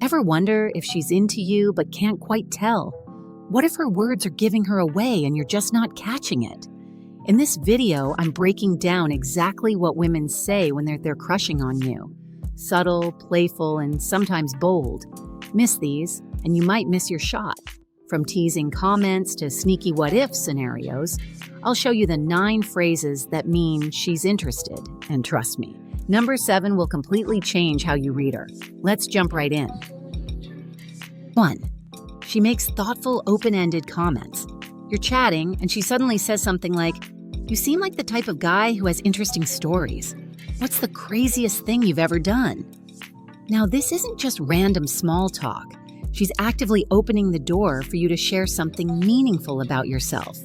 Ever wonder if she's into you but can't quite tell? What if her words are giving her away and you're just not catching it? In this video, I'm breaking down exactly what women say when they're crushing on you. Subtle, playful, and sometimes bold. Miss these, and you might miss your shot. From teasing comments to sneaky what-if scenarios, I'll show you the 9 phrases that mean she's interested, and trust me, number 7 will completely change how you read her. Let's jump right in. 1. She makes thoughtful, open-ended comments. You're chatting, and she suddenly says something like, "You seem like the type of guy who has interesting stories. What's the craziest thing you've ever done?" Now, this isn't just random small talk. She's actively opening the door for you to share something meaningful about yourself.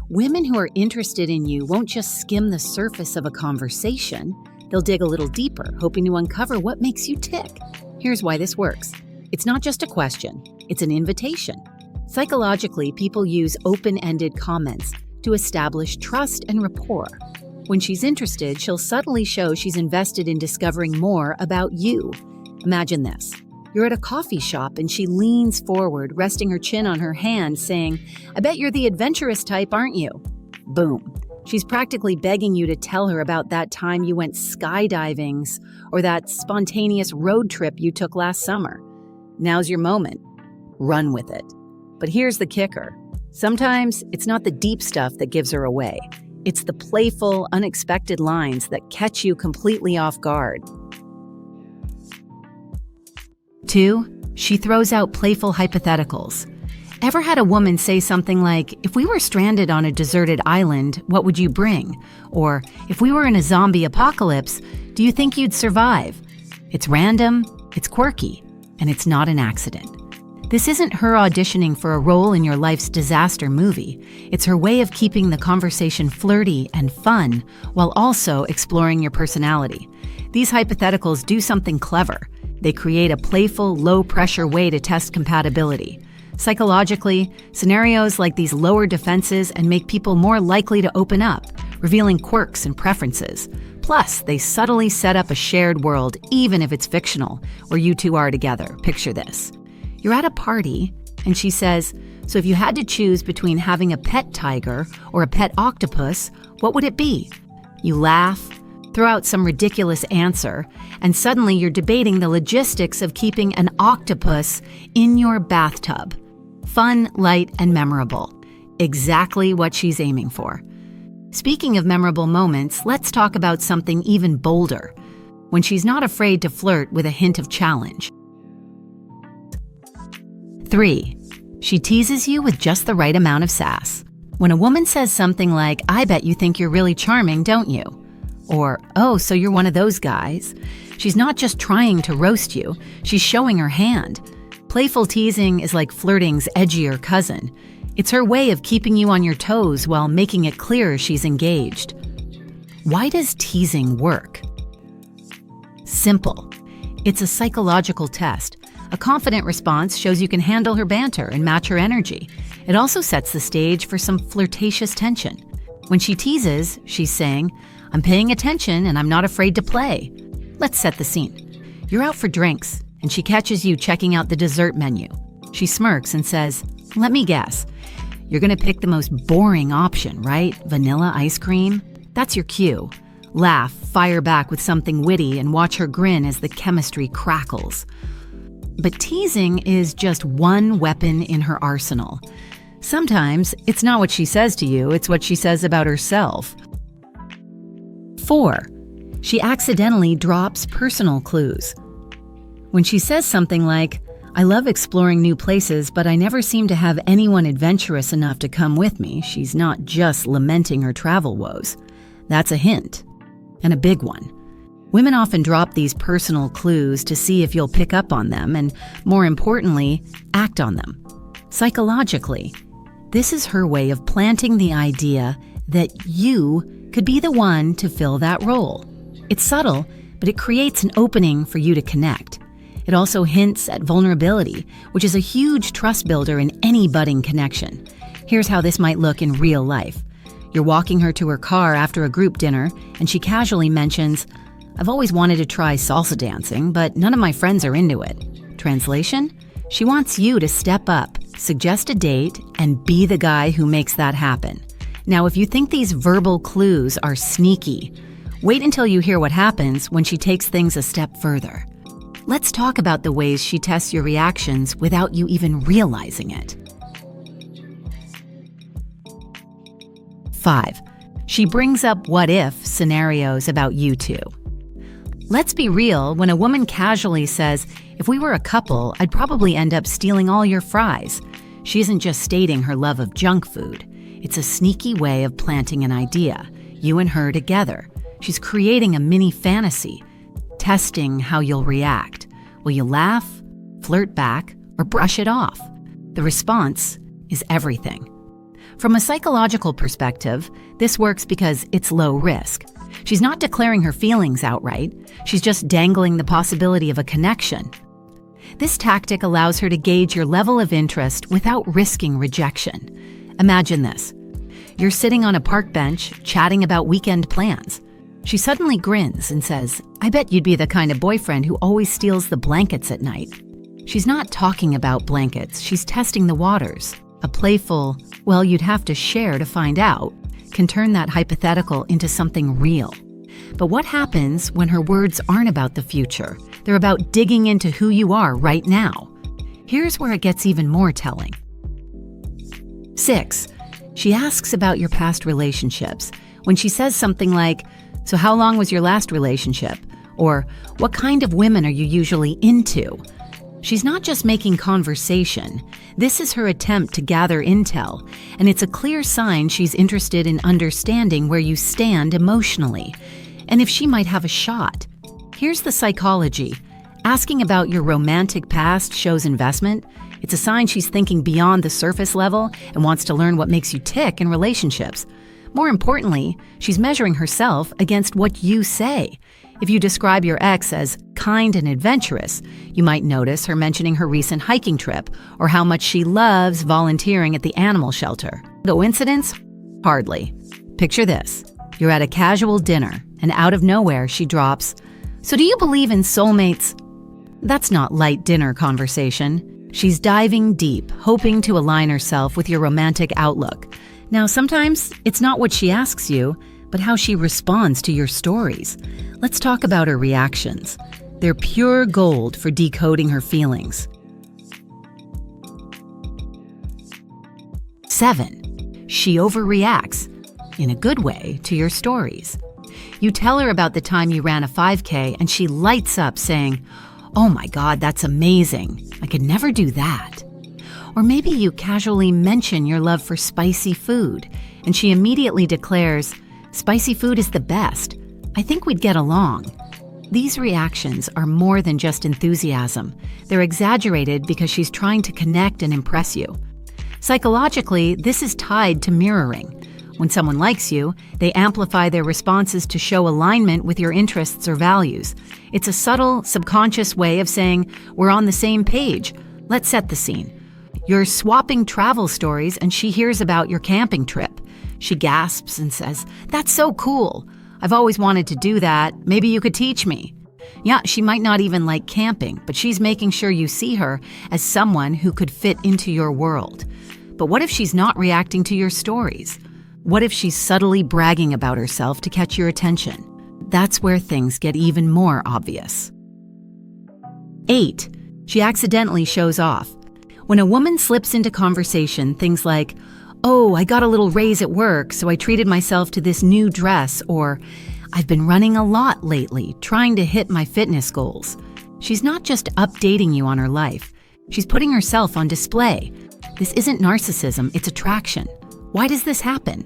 Women who are interested in you won't just skim the surface of a conversation. They'll dig a little deeper, hoping to uncover what makes you tick. Here's why this works. It's not just a question, it's an invitation. Psychologically, people use open-ended comments to establish trust and rapport. When she's interested, she'll subtly show she's invested in discovering more about you. Imagine this. You're at a coffee shop and she leans forward, resting her chin on her hand, saying, "I bet you're the adventurous type, aren't you?" Boom. She's practically begging you to tell her about that time you went skydiving or that spontaneous road trip you took last summer. Now's your moment. Run with it. But here's the kicker. Sometimes it's not the deep stuff that gives her away. It's the playful, unexpected lines that catch you completely off guard. 2. She throws out playful hypotheticals. Ever had a woman say something like, "If we were stranded on a deserted island, what would you bring?" Or, "If we were in a zombie apocalypse, do you think you'd survive?" It's random, it's quirky, and it's not an accident. This isn't her auditioning for a role in your life's disaster movie. It's her way of keeping the conversation flirty and fun while also exploring your personality. These hypotheticals do something clever. They create a playful, low-pressure way to test compatibility. Psychologically, scenarios like these lower defenses and make people more likely to open up, revealing quirks and preferences. Plus, they subtly set up a shared world, even if it's fictional, where you two are together. Picture this. You're at a party, and she says, "So if you had to choose between having a pet tiger or a pet octopus, what would it be?" You laugh, throw out some ridiculous answer, and suddenly you're debating the logistics of keeping an octopus in your bathtub. Fun, light, and memorable. Exactly what she's aiming for. Speaking of memorable moments, let's talk about something even bolder. When she's not afraid to flirt with a hint of challenge. 3. She teases you with just the right amount of sass. When a woman says something like, "I bet you think you're really charming, don't you?" Or, "Oh, so you're one of those guys," she's not just trying to roast you, she's showing her hand. Playful teasing is like flirting's edgier cousin. It's her way of keeping you on your toes while making it clear she's engaged. Why does teasing work? Simple. It's a psychological test. A confident response shows you can handle her banter and match her energy. It also sets the stage for some flirtatious tension. When she teases, she's saying, "I'm paying attention and I'm not afraid to play." Let's set the scene. You're out for drinks, and she catches you checking out the dessert menu. She smirks and says, "Let me guess. You're gonna pick the most boring option, right? Vanilla ice cream?" That's your cue. Laugh, fire back with something witty, and watch her grin as the chemistry crackles. But teasing is just one weapon in her arsenal. Sometimes it's not what she says to you, it's what she says about herself. 4. She accidentally drops personal clues. When she says something like, "I love exploring new places, but I never seem to have anyone adventurous enough to come with me," she's not just lamenting her travel woes. That's a hint, and a big one. Women often drop these personal clues to see if you'll pick up on them and, more importantly, act on them. Psychologically, this is her way of planting the idea that you could be the one to fill that role. It's subtle, but it creates an opening for you to connect. It also hints at vulnerability, which is a huge trust builder in any budding connection. Here's how this might look in real life. You're walking her to her car after a group dinner, and she casually mentions, "I've always wanted to try salsa dancing, but none of my friends are into it." Translation? She wants you to step up, suggest a date, and be the guy who makes that happen. Now, if you think these verbal clues are sneaky, wait until you hear what happens when she takes things a step further. Let's talk about the ways she tests your reactions without you even realizing it. 5. She brings up what-if scenarios about you two. Let's be real, when a woman casually says, "If we were a couple, I'd probably end up stealing all your fries," she isn't just stating her love of junk food. It's a sneaky way of planting an idea, you and her together. She's creating a mini fantasy, testing how you'll react. Will you laugh, flirt back, or brush it off? The response is everything. From a psychological perspective, this works because it's low risk. She's not declaring her feelings outright, she's just dangling the possibility of a connection. This tactic allows her to gauge your level of interest without risking rejection. Imagine this. You're sitting on a park bench, chatting about weekend plans. She suddenly grins and says, "I bet you'd be the kind of boyfriend who always steals the blankets at night." She's not talking about blankets, she's testing the waters. A playful, "well, you'd have to share to find out," can turn that hypothetical into something real. But what happens when her words aren't about the future? They're about digging into who you are right now. Here's where it gets even more telling. 6. She asks about your past relationships. When she says something like, "So how long was your last relationship?" Or, "What kind of women are you usually into?" She's not just making conversation. This is her attempt to gather intel, and it's a clear sign she's interested in understanding where you stand emotionally, and if she might have a shot. Here's the psychology. Asking about your romantic past shows investment. It's a sign she's thinking beyond the surface level and wants to learn what makes you tick in relationships. More importantly, she's measuring herself against what you say. If you describe your ex as kind and adventurous, you might notice her mentioning her recent hiking trip or how much she loves volunteering at the animal shelter. Coincidence? Hardly. Picture this. You're at a casual dinner, and out of nowhere she drops, "So do you believe in soulmates?" That's not light dinner conversation. She's diving deep, hoping to align herself with your romantic outlook. Now, sometimes it's not what she asks you, but how she responds to your stories. Let's talk about her reactions. They're pure gold for decoding her feelings. 7. She overreacts, in a good way, to your stories. You tell her about the time you ran a 5K and she lights up saying, "Oh my God, that's amazing. I could never do that." Or maybe you casually mention your love for spicy food and she immediately declares, "Spicy food is the best. I think we'd get along." These reactions are more than just enthusiasm. They're exaggerated because she's trying to connect and impress you. Psychologically, this is tied to mirroring. When someone likes you, they amplify their responses to show alignment with your interests or values. It's a subtle, subconscious way of saying, "We're on the same page. Let's set the scene." You're swapping travel stories and she hears about your camping trip. She gasps and says, "That's so cool. I've always wanted to do that. Maybe you could teach me." Yeah, she might not even like camping, but she's making sure you see her as someone who could fit into your world. But what if she's not reacting to your stories? What if she's subtly bragging about herself to catch your attention? That's where things get even more obvious. 8. She accidentally shows off. When a woman slips into conversation, things like, "Oh, I got a little raise at work, so I treated myself to this new dress," or "I've been running a lot lately, trying to hit my fitness goals." She's not just updating you on her life. She's putting herself on display. This isn't narcissism, it's attraction. Why does this happen?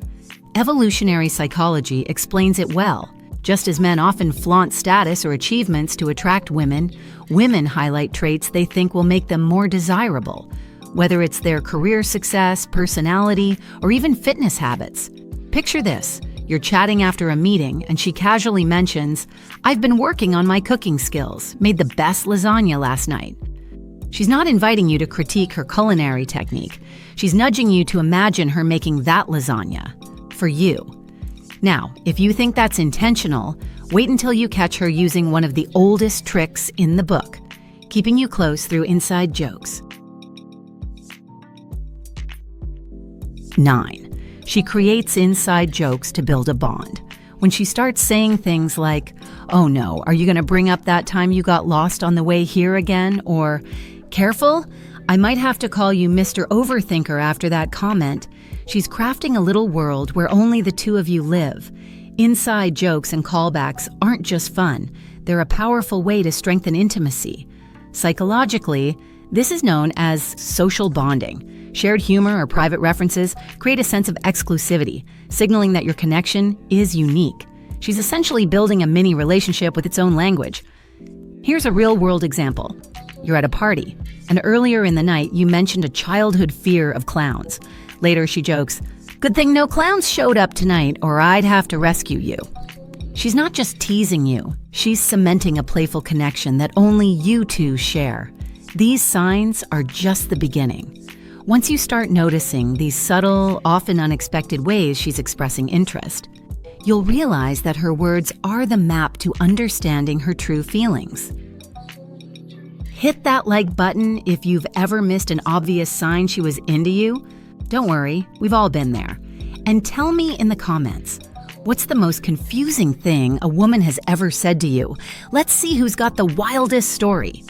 Evolutionary psychology explains it well. Just as men often flaunt status or achievements to attract women, women highlight traits they think will make them more desirable, whether it's their career success, personality, or even fitness habits. Picture this. You're chatting after a meeting and she casually mentions, "I've been working on my cooking skills, made the best lasagna last night." She's not inviting you to critique her culinary technique. She's nudging you to imagine her making that lasagna for you. Now, if you think that's intentional, wait until you catch her using one of the oldest tricks in the book. keeping you close through inside jokes. 9. She creates inside jokes to build a bond. When she starts saying things like, "Oh no, are you going to bring up that time you got lost on the way here again?" Or, "Careful, I might have to call you Mr. Overthinker after that comment," she's crafting a little world where only the two of you live. Inside jokes and callbacks aren't just fun, they're a powerful way to strengthen intimacy. Psychologically, this is known as social bonding. Shared humor or private references create a sense of exclusivity, signaling that your connection is unique. She's essentially building a mini relationship with its own language. Here's a real-world example. You're at a party, and earlier in the night you mentioned a childhood fear of clowns. Later she jokes, "Good thing no clowns showed up tonight, or I'd have to rescue you." She's not just teasing you, she's cementing a playful connection that only you two share. These signs are just the beginning. Once you start noticing these subtle, often unexpected ways she's expressing interest, you'll realize that her words are the map to understanding her true feelings. Hit that like button if you've ever missed an obvious sign she was into you. Don't worry, we've all been there. And tell me in the comments, what's the most confusing thing a woman has ever said to you? Let's see who's got the wildest story.